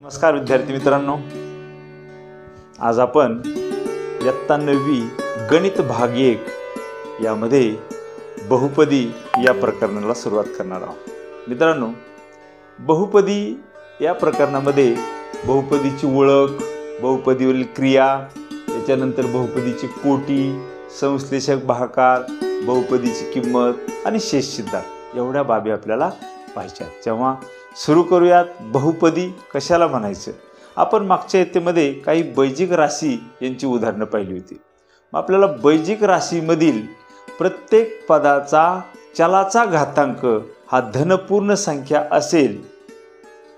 नमस्कार विद्यार्थी मित्रांनो, आज आपण इयत्ता 9वी गणित भाग 1 यामध्ये बहुपदी या प्रकरणाला सुरुवात करणार आहोत। मित्रांनो, बहुपदी या प्रकरणामध्ये बहुपदीची ओळख, बहुपदीवरील क्रिया, त्याच्यानंतर बहुपदीची कोटी, संश्लेषक भागाकार, बहुपदीची किंमत आणि शेष सिद्धांत एवढ्या बाबी आपल्याला पाहिजे। जेव्हा सुरू करूयात, बहुपदी कशाला म्हणायचं। आपण मागच्या इयत्तेमध्ये काही बैजिक राशी यांची उदाहरणं पाहिली होती। मग आपल्याला बैजिक राशीमधील प्रत्येक पदाचा चलाचा घातांक हा धनपूर्ण संख्या असेल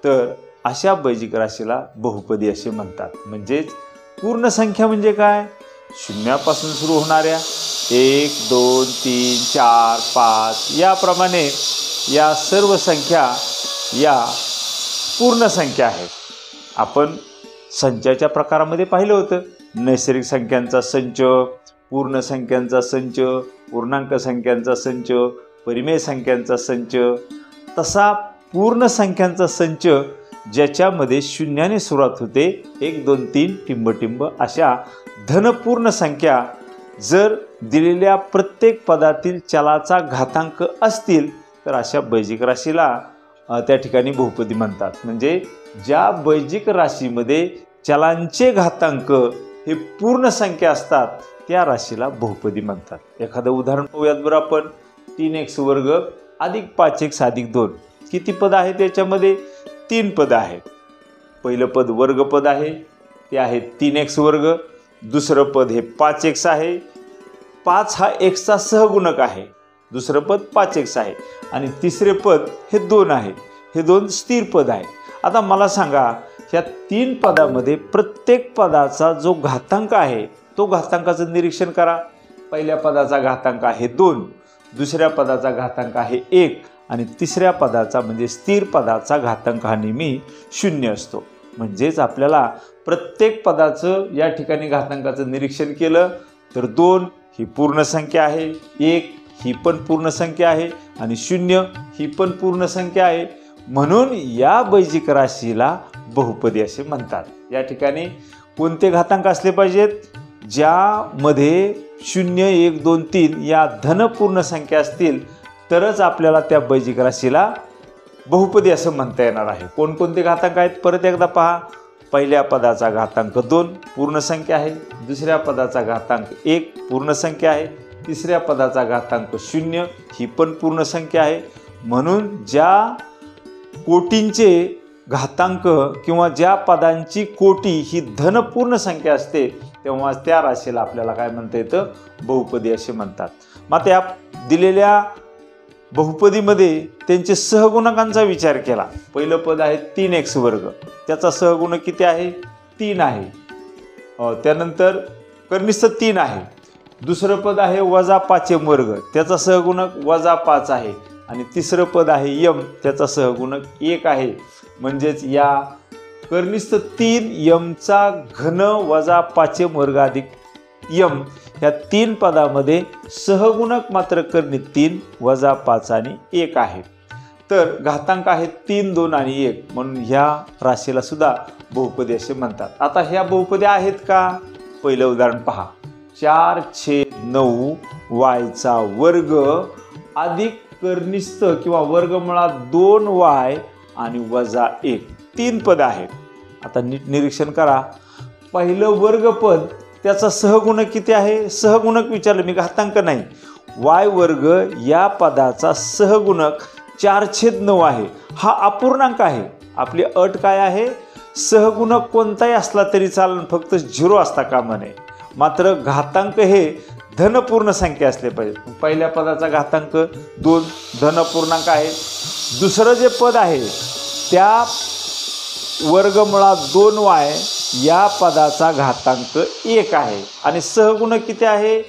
तर अशा बैजिक राशीला बहुपदी असे म्हणतात। म्हणजेच पूर्ण संख्या म्हणजे काय, शून्यापासून सुरू होणाऱ्या 1 2 3 4 5 याप्रमाणे या सर्व संख्या या पूर्ण संख्या आहेत। आपण संचाच्या प्रकारामध्ये पाहिलं होतं, नैसर्गिक संख्यांचा संच, पूर्ण संख्यांचा संच, पूर्णांक संख्यांचा संच, परिमेय संख्यांचा संच। तसा पूर्ण संख्यांचा संच ज्याच्यामध्ये शून्याने सुरुवात होते, 1 2 3 टिंब अशा धनपूर्ण संख्या जर दिलेल्या प्रत्येक पदातील चलाचा घातांक असतील तर अशा बैजिक राशीला त्या ठिकाणी बहुपदी म्हणतात। म्हणजे ज्या बैजिक राशीमध्ये चलांचे घातांक हे पूर्ण संख्या असतात त्या राशीला बहुपदी म्हणतात। एखादं उदाहरण पाहूयात बरं आपण। 3x वर्ग अधिक 5x अधिक 2 किती पद आहेत त्याच्यामध्ये? 3 पद आहेत। पहिलं पद वर्गपद आहे, ते आहे 3x वर्ग। दुसरं पद हे 5x आहे, 5 हा x चा सहगुणक आहे। दुसरं पद 5x आहे आणि तिसरे पद हे 2 आहे। हे 2 स्थिर पद आहे। आता मला सांगा, ह्या 3 पदामध्ये प्रत्येक पदाचा जो घातांक आहे तो घातांकाचं निरीक्षण करा। पहिल्या पदाचा घातांक आहे 2, दुसऱ्या पदाचा घातांक आहे 1 आणि तिसऱ्या पदाचा म्हणजे स्थिर पदाचा घातांक हा नेहमी 0 असतो। म्हणजेच आपल्याला प्रत्येक पदाचं या ठिकाणी घातांकाचं निरीक्षण केलं तर 2 ही पूर्ण संख्या आहे, 1 ही पण पूर्ण संख्या आहे आणि 0 ही पण पूर्ण संख्या आहे। म्हणून या बैजिक राशीला बहुपदी असे म्हणतात। या ठिकाणी कोणते घातांक असले पाहिजेत? ज्यामध्ये 0 1 2 3 या धनपूर्ण संख्या असतील तरच आपल्याला त्या बैजिक राशीला बहुपदी असं म्हणता येणार आहे। कोणकोणते घातांक आहेत परत एकदा पहा। पहिल्या पदाचा घातांक 2 पूर्ण संख्या आहे, दुसऱ्या पदाचा घातांक 1 पूर्ण संख्या आहे, तिसऱ्या पदाचा घातांक 0 ही पण पूर्ण संख्या आहे। म्हणून ज्या कोटींचे घातांक किंवा ज्या पदांची कोटी ही धनपूर्ण संख्या असते तेव्हा त्या राशीला आपल्याला काय म्हणता येतं? बहुपदी असे म्हणतात। मग या दिलेल्या बहुपदीमध्ये त्यांचे सहगुणकांचा विचार केला। पहिलं पद आहे 3x वर्ग, त्याचा सहगुणक किती आहे? 3 आहे। त्यानंतर कर्निस्थ 3 आहे। दुसरं पद आहे -5m वर्ग, त्याचा सहगुणक -5 आहे आणि तिसरं पद आहे m, त्याचा सहगुणक 1 आहे। म्हणजेच या कर्निस्थ 3m चा घन -5m वर्ग अधिक m ह्या 3 पदामध्ये सहगुणक मात्र कर्णित 3 -5 आणि 1 आहे। तर घातांक आहेत 3 2 आणि 1 म्हणून ह्या राशीला सुद्धा बहुपदी असे म्हणतात। आता ह्या बहुपदी आहेत का? पहिलं उदाहरण पहा। 4/9 y चा वर्ग अधिक कर्निस्थ किंवा वर्गमुळात 2y आणि -1 3 पद आहेत। आता नीट निरीक्षण करा। पहिलं वर्गपद त्याचा सहगुणक किती आहे? सहगुणक विचारलं मी, घातांक नाही। y वर्ग या पदाचा सहगुणक 4/9 आहे। हा अपूर्णांक आहे। आपली अट काय आहे? सहगुणक कोणताही असला तरी चालेल, फक्त 0 असता कामा नये। मात्र घातांक हे धनपूर्ण संख्या असले पाहिजे। पहिल्या पदाचा घातांक 2 धनपूर्णांक आहे। दुसरं जे पद आहे त्या वर्गमुळात 2y या पदाचा घातांक 1 आहे आणि सहगुणक किती आहे?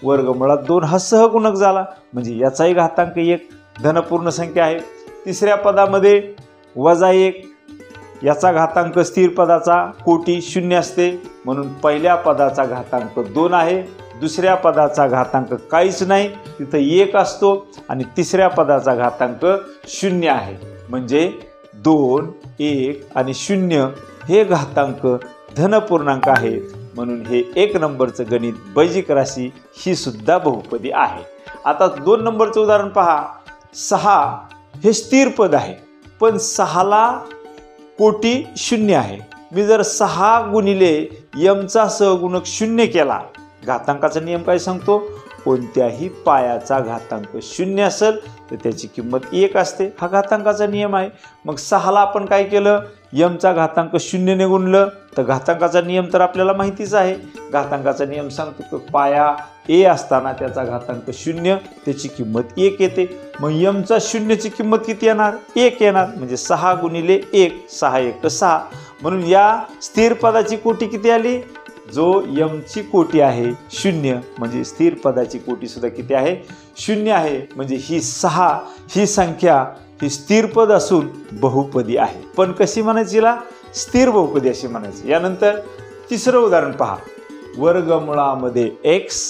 वर्गमुळात 2 हा सहगुणक झाला, म्हणजे याचाही घातांक 1 धनपूर्ण संख्या आहे। तिसऱ्या पदामध्ये -1 याचा घातांक स्थिर पदाचा कोटी 0 असते, म्हणून पहिल्या पदाचा घातांक 2 आहे, दुसऱ्या पदाचा घातांक काहीच नाही, तिथं 1 असतो आणि तिसऱ्या पदाचा घातांक 0 आहे। म्हणजे 2 1 आणि 0 हे घातांक धनपूर्णांक आहेत, म्हणून हे 1 नंबरचं गणित बैजिक राशी ही सुद्धा बहुपदी आहे. आता 2 नंबरचं उदाहरण पहा. 6 हे स्थिर पद आहे, पण 6ला कोटी 0 आहे. मी जर 6 गुणिले यमचा सहगुणक 0 केला, घातांकाचा नियम काय सांगतो, कोणत्याही पायाचा घातांक 0 असेल तर त्याची किंमत 1 असते. हा घातांकाचा नियम आहे. मग 6ला आपण काय केलं, यमचा घातांक 0 ने गुणलं तर घातांकाचा नियम तर आपल्याला माहितीच आहे. घातांकाचा नियम सांगतो की पाया ए असताना त्याचा घातांक 0, त्याची किंमत 1 येते. मग यमचा 0 ची किंमत किती येणार, 1 येणार. म्हणजे 6 गुणिले 1, 6 1 6. म्हणून या स्थिर पदाची कोटी किती आली, जो यमची कोटी आहे 0, म्हणजे स्थिर पदाची कोटी सुद्धा किती आहे, 0 आहे. म्हणजे ही 6 ही संख्या ही स्थिर पद असून बहुपदी आहे. पण कशी म्हणायची, हिला स्थिर बहुपदी अशी म्हणायची. यानंतर तिसरं उदाहरण पहा. वर्गमुळामध्ये x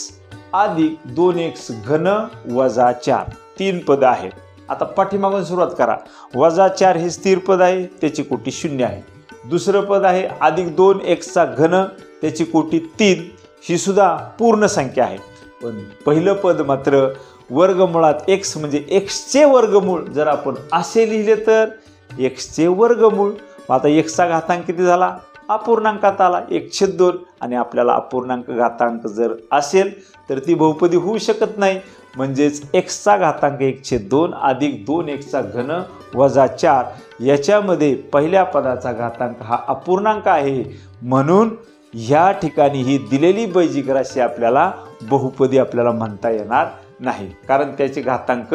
अधिक 2x घन वजा 4 3 पद आहेत. आता पाठीमागून सुरुवात करा. वजा 4 हे स्थिर पद आहे, त्याची कोटी 0 आहे. दुसरं पद आहे अधिक 2x चा घन, त्याची कोटी 3, ही सुद्धा पूर्ण संख्या आहे. पण पहिलं पद मात्र वर्गमुळात x म्हणजे x चे वर्गमूळ जर आपण असे लिहिले तर x चे वर्गमूळ. आता x चा घातांक किती झाला, अपूर्णांकात आला 1/2. आणि आपल्याला अपूर्णांक घातांक जर असेल तर ती बहुपदी होऊ शकत नाही. म्हणजेच x चा घातांक 1/2 अधिक 2x चा घन वजा 4, याच्यामध्ये पहिल्या पदाचा घातांक हा अपूर्णांक आहे. म्हणून ह्या ठिकाणी ही दिलेली बैजिक राशी आपल्याला बहुपदी आपल्याला म्हणता येणार नाही, कारण त्याचे घातांक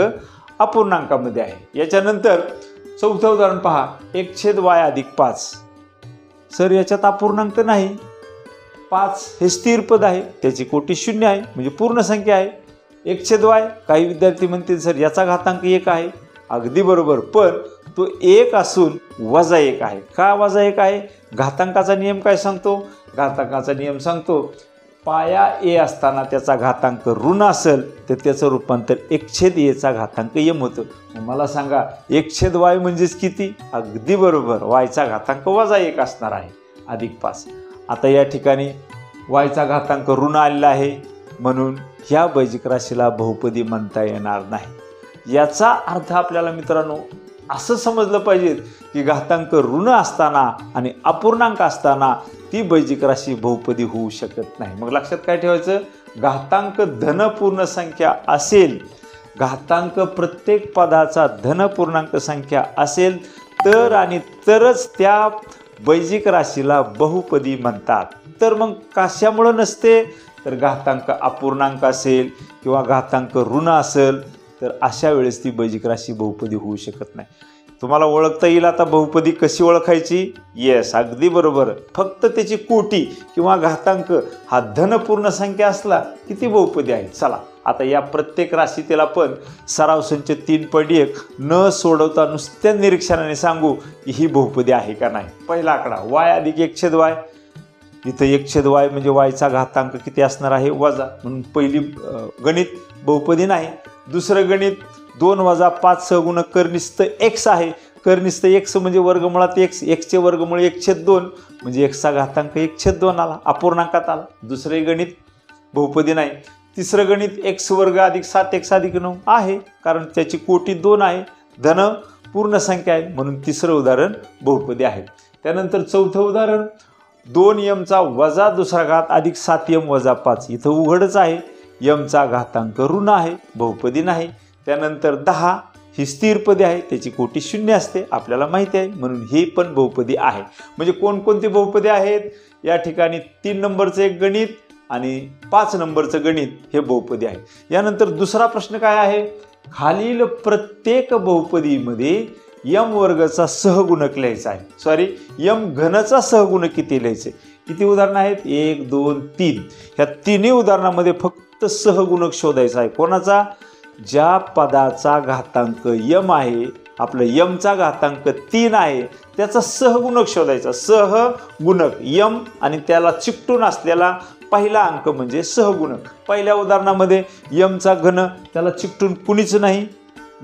अपूर्णांकामध्ये आहे. याच्यानंतर चौथं उदाहरण पहा. 1/y अधिक 5. सर याच्यात अपूर्णांक नाही, 5 हे स्थिर पद आहे, त्याची कोटी 0 आहे, म्हणजे पूर्ण संख्या आहे. 1/y काही विद्यार्थी म्हणतील सर याचा घातांक 1 आहे. अगदी बरोबर, पण तो 1 असून वजा 1 आहे. का वजा 1 आहे, घातांकाचा नियम काय सांगतो, घातांकाचा नियम सांगतो पाया ए असताना त्याचा घातांक ऋण असेल तर त्याचं रूपांतर 1/a चा घातांक यम होतं. मला सांगा 1/y म्हणजेच किती, अगदी बरोबर, वायचा घातांक वजा 1 असणार आहे अधिक 5. आता या ठिकाणी वायचा घातांक ऋण आलेला आहे, म्हणून ह्या बैजिक राशीला बहुपदी म्हणता येणार नाही. याचा अर्थ आपल्याला मित्रांनो असं समजलं पाहिजे की घातांक ऋण असताना आणि अपूर्णांक असताना ती बैजिक राशी बहुपदी होऊ शकत नाही. मग लक्षात काय ठेवायचं, घातांक धनपूर्ण संख्या असेल, घातांक प्रत्येक पदाचा धनपूर्णांक संख्या असेल तर आणि तरच त्या बैजिक राशीला बहुपदी म्हणतात. तर मग कशामुळं नसते, तर घातांक अपूर्णांक असेल किंवा घातांक ऋण असेल तर अशा वेळेस ती बैजिक राशी बहुपदी होऊ शकत नाही. तुम्हाला ओळखता येईल आता बहुपदी कशी ओळखायची, येस अगदी बरोबर, फक्त त्याची कोटी किंवा घातांक हा धनपूर्ण संख्या असला की ती बहुपदी आहे. चला आता या प्रत्येक राशीतील आपण सराव संच 3.1 न सोडवता नुसत्या निरीक्षणाने सांगू की ही बहुपदी आहे का नाही. पहिला आकडा y अधिक 1/y. इथं 1/y म्हणजे वायचा घातांक किती असणार आहे, वजा, म्हणून पहिली गणित बहुपदी नाही. दुसरं गणित 2 वजा 5 सहगुणक कर्निस्थ x आहे. कर्निस्थ x म्हणजे वर्गमुळात x, x चे वर्गमूळ 1/2 म्हणजे x चा घातांक 1/2 आला, अपूर्णांकात आला. दुसरे गणित बहुपदी नाही. तिसरं गणित x वर्ग अधिक 7x अधिक 9 आहे, कारण त्याची कोटी 2 आहे, धन पूर्ण संख्या आहे, म्हणून तिसरं उदाहरण बहुपदी आहे. त्यानंतर चौथं उदाहरण 2m चा वजा दुसरा घात अधिक 7m वजा 5. इथं उघडच आहे, m चा घातांक ऋण आहे, बहुपदी नाही. त्यानंतर 10 ही स्थिर पदे आहे, त्याची कोटी 0 असते, आपल्याला माहिती आहे, म्हणून ही पण बहुपदी आहे. म्हणजे कोणकोणती बहुपदी आहेत, या ठिकाणी 3 नंबरचं एक गणित आणि 5 नंबरचं गणित हे बहुपदी आहे. यानंतर दुसरा प्रश्न काय आहे, खालील प्रत्येक बहुपदीमध्ये यम वर्गाचा सहगुणक लिहायचा आहे, सॉरी यम घनचा सहगुणक किती लिहायचे. किती उदाहरणं आहेत, 1 2 3. ह्या तिन्ही उदाहरणामध्ये फक्त सहगुणक शोधायचा आहे. कोणाचा, ज्या पदाचा घातांक यम आहे, आपलं यमचा घातांक 3 आहे, त्याचा सहगुणक शोधायचा. सहगुणक यम आणि त्याला चिकटून असलेला पहिला अंक म्हणजे सहगुणक. पहिल्या उदाहरणामध्ये यमचा घन, त्याला चिकटून कुणीच नाही,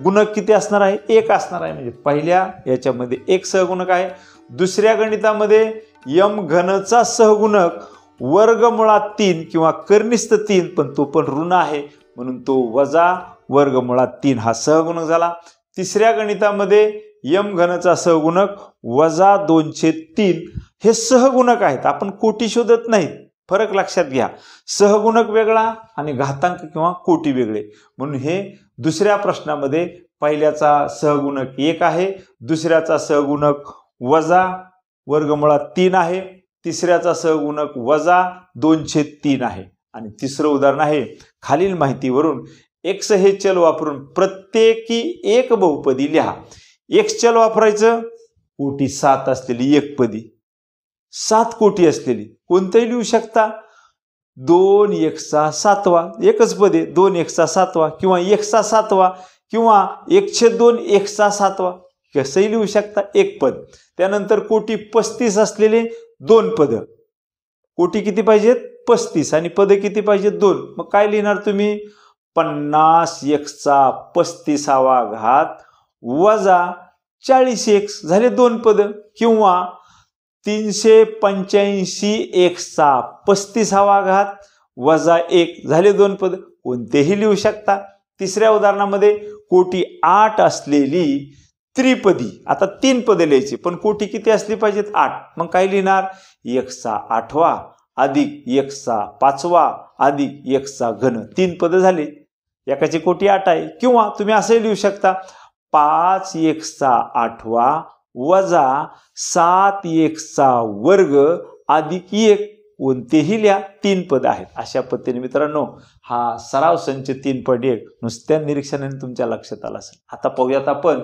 गुणक किती असणार आहे? 1 असणार आहे. म्हणजे पहिल्या याच्यामध्ये 1 सहगुणक आहे. दुसऱ्या गणितामध्ये यम घनचा सहगुणक वर्गमुळात 3 किंवा कर्निस्थ 3, पण तो पण ऋण आहे म्हणून तो वजा वर्गमुळात 3 हा सहगुणक झाला. तिसऱ्या गणितामध्ये यम घनचा सहगुणक वजा 2/3 हे सहगुणक आहेत. आपण कोटी शोधत नाहीत, फरक लक्षात घ्या. सहगुणक वेगळा आणि घातांक किंवा कोटी वेगळे. म्हणून हे दुसऱ्या प्रश्नामध्ये पहिल्याचा सहगुणक 1 आहे, दुसऱ्याचा सहगुणक वजा वर्गमुळात 3 आहे, तिसऱ्याचा सहगुणक वजा 2/3 आहे. आणि तिसरं उदाहरण आहे, खालील माहितीवरून x हे चल वापरून प्रत्येकी एक बहुपदी लिहा. x चल वापरायचं, कोटी 7 असलेली एकपदी, 7 कोटी असलेली कोणतंही लिहू शकता. 2x7 एकच पद आहे, 2x7 किंवा x7 किंवा 1/2 x7 कसंही लिहू शकता, एक पद. त्यानंतर कोटी 35 असलेले 2 पद. कोटी किती पाहिजेत? 35 आणि पद किती पाहिजेत? 2. मग काय लिहिणार तुम्ही? 50x35 वजा 40x झाले 2 पद, किंवा 385x35 वजा 1 झाले 2 पद, कोणतेही लिहू शकता. तिसऱ्या उदाहरणामध्ये कोटी 8 असलेली त्रिपदी. आता 3 पदे लिहायची, पण कोटी किती असली पाहिजेत? 8. मग काय लिहिणार? x8 अधिक x5 अधिक x3 3 पद झाले, एकाची कोटी 8 आहे. किंवा तुम्ही असंही लिहू शकता, 5x8 वजा 7x² अधिक 1 कोणतेही लिहा, 3 पद आहेत. अशा पद्धतीने मित्रांनो हा सराव संच 3.1 नुसत्या निरीक्षणाने तुमच्या लक्षात आला असेल. आता पाहूयात आपण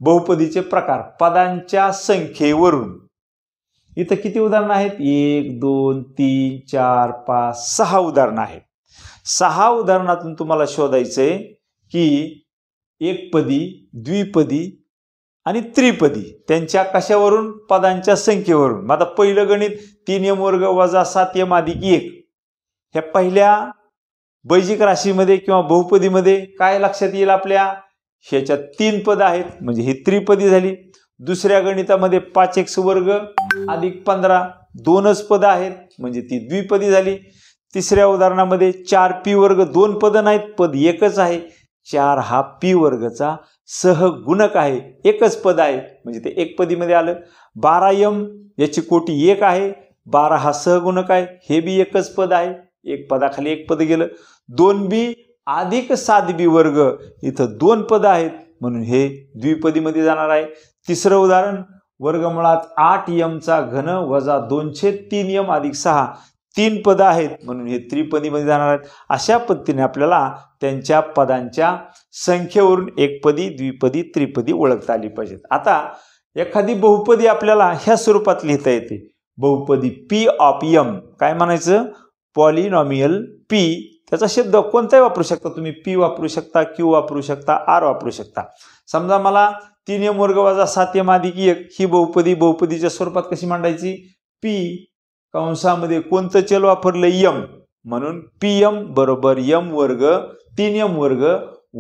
बहुपदीचे प्रकार पदांच्या संख्येवरून. इथं किती उदाहरणं आहेत? 1 2 3 4 5 6 उदाहरणं आहेत. 6 उदाहरणातून तुम्हाला शोधायचंय की एकपदी, द्विपदी आणि त्रिपदी त्यांच्या कशावरून? पदांच्या संख्येवरून. मग आता पहिलं गणित 3m वर्ग वजा 7m अधिक 1. ह्या पहिल्या बैजिक राशीमध्ये किंवा बहुपदीमध्ये काय लक्षात येईल आपल्या? ह्याच्यात 3 पद आहेत म्हणजे ही त्रिपदी झाली. दुसऱ्या गणितामध्ये 5x वर्ग अधिक 15 2च पद आहेत म्हणजे ती द्विपदी झाली. तिसऱ्या उदाहरणामध्ये 4p वर्ग 2 पद नाहीत, पद एकच आहे. 4 हा p वर्गचा सहगुणक आहे, एकच पद आहे म्हणजे ते एकपदीमध्ये आलं. 12m याची कोटी 1 आहे, 12 हा सहगुणक आहे, हे बी एकच पद आहे, एक पदाखाली एक पद गेलं. 2b अधिक 7b वर्ग इथं 2 पद आहेत म्हणून हे द्विपदीमध्ये जाणार आहे. तिसरं उदाहरण वर्गमुळात 8m घन वजा 2/3m अधिक 6 3 पद आहेत म्हणून हे त्रिपदीमध्ये जाणार आहेत. अशा पद्धतीने आपल्याला त्यांच्या पदांच्या संख्येवरून एकपदी, द्विपदी, त्रिपदी ओळखता आली पाहिजेत. आता एखादी बहुपदी आपल्याला ह्या स्वरूपात लिहिता येते. बहुपदी p ऑफ m काय म्हणायचं? Polynomial p. त्याचा शब्द कोणताही वापरू शकता तुम्ही. p वापरू शकता, q वापरू शकता, r वापरू शकता. समजा मला 3m वर्ग वजा 7m अधिक 1 ही बहुपदीच्या स्वरूपात कशी मांडायची? p कंसामध्ये कोणतं चल वापरलं? m, म्हणून pm बरोबर m वर्ग 3m वर्ग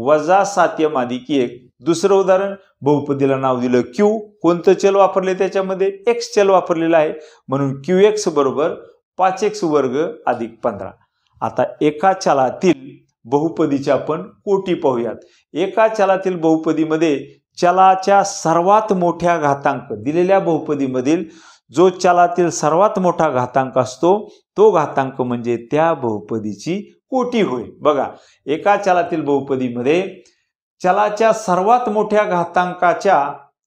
वजा 7m अधिक 1. दुसरं उदाहरण बहुपदीला नाव दिलं q, कोणतं चल वापरले? त्याच्यामध्ये x चल वापरलेलं आहे म्हणून qx बरोबर 5x वर्ग अधिक 15. आता एका चलातील बहुपदीच्या आपण कोटी पाहूयात. एका चलातील बहुपदीमध्ये चलाच्या सर्वात मोठ्या घातांक दिलेल्या बहुपदीमधील जो चलातील सर्वात मोठा घातांक असतो तो घातांक म्हणजे त्या बहुपदीची कोटी होय. बघा, एका चलातील बहुपदीमध्ये चलाच्या सर्वात मोठ्या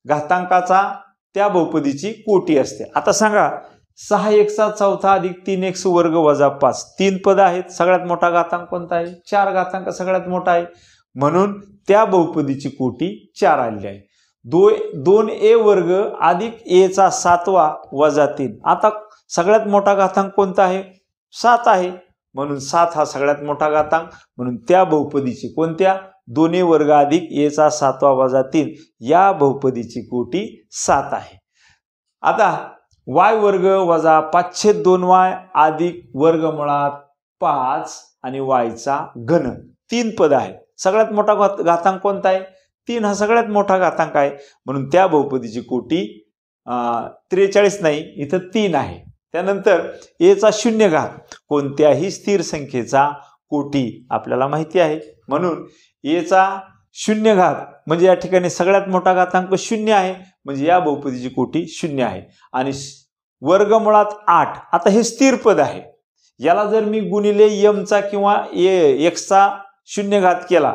घातांकाचा त्या बहुपदीची कोटी असते. आता सांगा, 6x4 अधिक 3x वर्ग वजा 5 3 पद आहेत. सगळ्यात मोठा घातांक कोणता आहे? 4 घातांक सगळ्यात मोठा आहे म्हणून त्या बहुपदीची कोटी 4 आलेली आहे. 2a वर्ग अधिक a7 वजा 3. आता सगळ्यात मोठा घातांक कोणता आहे? 7 आहे म्हणून 7 हा सगळ्यात मोठा घातांक म्हणून त्या बहुपदीची कोणत्या? 2a वर्ग अधिक a7 वजा 3 या बहुपदीची कोटी 7 आहे. आता y वर्ग वजा 5/2y अधिक वर्गमुळात 5 आणि y चा घन 3 पद आहे. सगळ्यात मोठा घातांक कोणता आहे? 3 हा सगळ्यात मोठा घातांक आहे, म्हणून त्या बहुपदीची कोटी 43 नाही, इथं 3 आहे. त्यानंतर एचा शून्य घात कोणत्याही स्थिर संख्येचा कोटी आपल्याला माहिती आहे, म्हणून एचा शून्य घात म्हणजे या ठिकाणी सगळ्यात मोठा घातांक 0 आहे, म्हणजे या बहुपदीची कोटी 0 आहे. आणि वर्गमुळात 8, आता हे स्थिर पद आहे, याला जर मी गुणिले यमचा किंवा एक्सचा शून्य घात केला,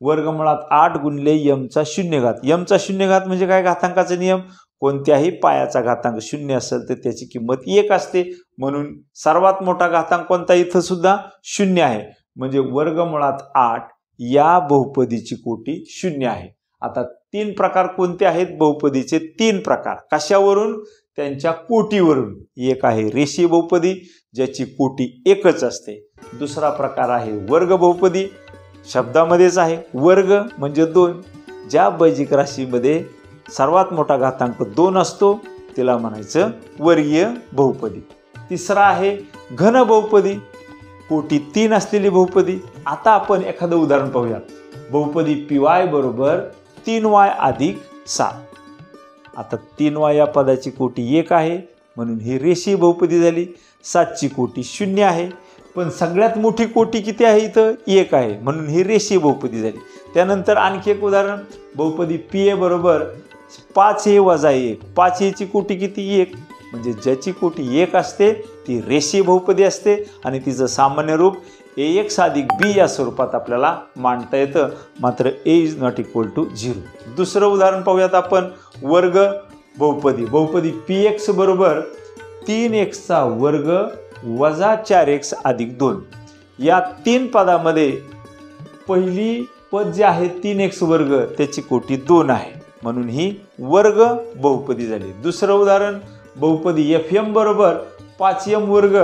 वर्गमुळात 8 गुणिले यमचा शून्य घात. यमचा शून्य घात म्हणजे काय? घातांकाचा नियम, कोणत्याही पायाचा घातांक 0 असेल तर त्याची किंमत 1 असते, म्हणून सर्वात मोठा घातांक कोणता? इथं सुद्धा 0 आहे, म्हणजे वर्गमुळात 8 या बहुपदीची कोटी 0 आहे. आता 3 प्रकार कोणते आहेत बहुपदीचे? 3 प्रकार. कशावरून? त्यांच्या कोटीवरून. एक आहे रेषीय बहुपदी, ज्याची कोटी 1च असते. दुसरा प्रकार आहे वर्ग बहुपदी, शब्दामध्येच आहे, वर्ग म्हणजे 2. ज्या बैजिक राशीमध्ये सर्वात मोठा घातांक 2 असतो तिला म्हणायचं वर्गीय बहुपदी. तिसरा आहे घन बहुपदी, कोटी 3 असलेली बहुपदी. आता आपण एखादं उदाहरण पाहूया. बहुपदी PY बरोबर 3Y अधिक 7. आता 3Y या पदाची कोटी 1 आहे, म्हणून ही रेषीय बहुपदी झाली. 7ची कोटी 0 आहे, पण सगळ्यात मोठी कोटी किती आहे? इथं 1 आहे, म्हणून ही रेषीय बहुपदी झाली. त्यानंतर आणखी एक उदाहरण, बहुपदी PA बरोबर 5A वजा 1. 5A ची कोटी किती? 1, म्हणजे ज्याची कोटी 1 असते ती रेषीय बहुपदी असते आणि तिचं सामान्य रूप AX अधिक B या स्वरूपात आपल्याला मांडता येतं, मात्र A is not equal to 0. दुसरं उदाहरण पाहूयात आपण, वर्ग बहुपदी. बहुपदी PX बरोबर 3Xचा वर्ग वजा 4X अधिक 2. या 3 पदामध्ये पहिली पद जे आहे 3X वर्ग त्याची कोटी 2 आहे, म्हणून ही वर्ग बहुपदी झाली. दुसरं उदाहरण, बहुपदी FM बरोबर 5M वर्ग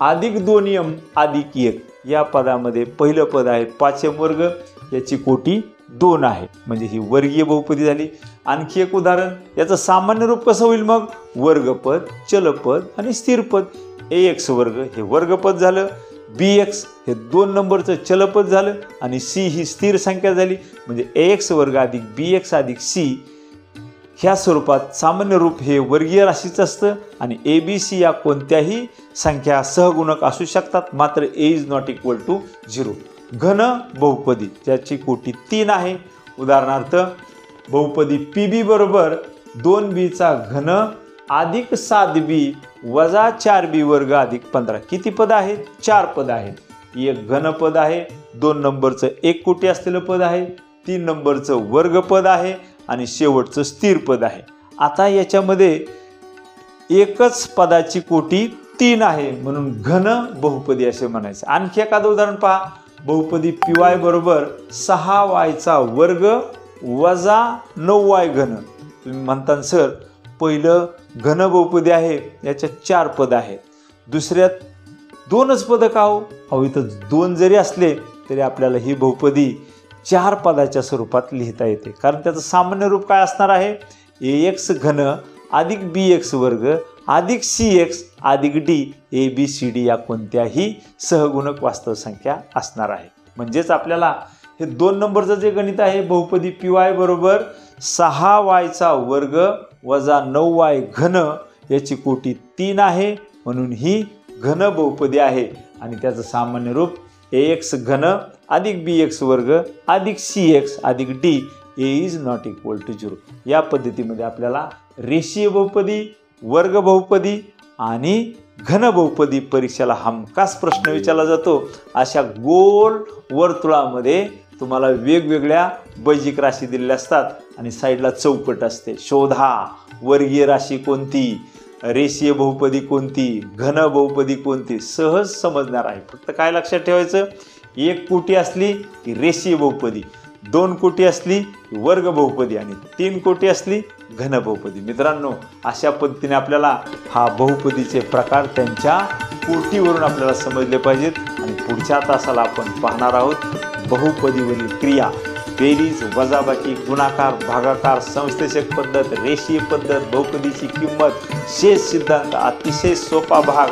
अधिक 2M अधिक 1. या पदामध्ये पहिलं पद आहे 5M वर्ग, याची कोटी 2 आहे, म्हणजे ही वर्गीय बहुपदी झाली. आणखी एक उदाहरण, याचं सामान्य रूप कसं होईल मग? वर्गपद, चलपद आणि स्थिरपद. AX वर्ग हे वर्गपद झालं, BX हे 2 नंबरचं चलपद झालं आणि C ही स्थिर संख्या झाली, म्हणजे AX वर्ग अधिक BX अधिक C ह्या स्वरूपात सामान्य रूप हे वर्गीय राशीचं असतं आणि ABC या कोणत्याही संख्या सहगुणक असू शकतात, मात्र A is not equal to 0. घन बहुपदी, ज्याची कोटी 3 आहे. उदाहरणार्थ, बहुपदी PB बरोबर 2Bचा घन अधिक 7B वजा 4B वर्ग अधिक 15. किती पद आहेत? 4 पद आहेत. एक घनपद आहे, 2 नंबरचं एक कोटी असलेलं पद आहे, 3 नंबरचं वर्गपद आहे आणि शेवटचं स्थिर पद आहे. आता याच्यामध्ये एकच पदाची कोटी 3 आहे, म्हणून घन बहुपदी असे म्हणायचं. आणखी एखादं उदाहरण पहा, बहुपदी PY बरोबर 6Y वर्ग वजा 9Y घन. तुम्ही म्हणता सर पहिलं घन बहुपदी आहे, याच्यात 4 पद आहेत, दुसऱ्यात 2च पद का हो? अहो इथं 2 जरी असले तरी आपल्याला ही बहुपदी 4 पदाच्या स्वरूपात लिहिता येते, कारण त्याचं सामान्य रूप काय असणार आहे? AX घन अधिक BX वर्ग अधिक CX अधिक D ABCD या कोणत्याही सहगुणक वास्तव संख्या असणार आहे. म्हणजेच आपल्याला हे 2 नंबरचं जे गणित आहे, बहुपदी PY बरोबर 6Y वर्ग वजा 9Y घन, याची कोटी 3 आहे, म्हणून ही घन बहुपदी आहे आणि त्याचं सामान्य रूप AX घन अधिक BX वर्ग अधिक CX अधिक D A is not equal to 0. या पद्धतीमध्ये आपल्याला रेषीय बहुपदी, वर्ग बहुपदी आणि घन बहुपदी परीक्षेला हमखास प्रश्न विचारला जातो. अशा गोल वर्तुळामध्ये तुम्हाला वेगवेगळ्या बैजिक राशी दिलेल्या असतात आणि साईडला चौकट असते. शोधा वर्गीय राशी कोणती, रेषीय बहुपदी कोणती, घन बहुपदी कोणती, सहज समजणार आहे. फक्त काय लक्षात ठेवायचं, 1 कोटी असली की रेषीय बहुपदी, 2 कोटी असली की वर्ग बहुपदी आणि 3 कोटी असली घन बहुपदी. मित्रांनो, अशा पद्धतीने आपल्याला हा बहुपदीचे प्रकार त्यांच्या कोटीवरून आपल्याला समजले पाहिजेत. आणि पुढच्या तासाला आपण पाहणार आहोत बहुपदीवरील क्रिया, बेरीज, वजाबाकी, गुणाकार, भागाकार, संश्लेषक पद्धत, रेषीय पद्धत, बहुपदीची किंमत, शेष सिद्धांत, अतिशय सोपा भाग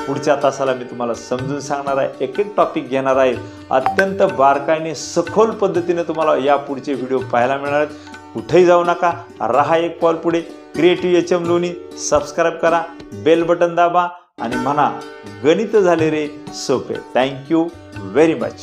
पुढच्या तासाला मी तुम्हाला समजून सांगणार आहे, एक एक टॉपिक घेणार आहे, अत्यंत बारकाईने सखोल पद्धतीने तुम्हाला या पुढचे व्हिडिओ पाहायला मिळणार आहेत। कुठेही जाऊ नका, राहा एक पाऊल पुढे। क्रिएटिव्ह HM लोणी सबस्क्राईब करा, बेल बटन दाबा आणि म्हणा गणित झाले रे सोपे। Thank you very much.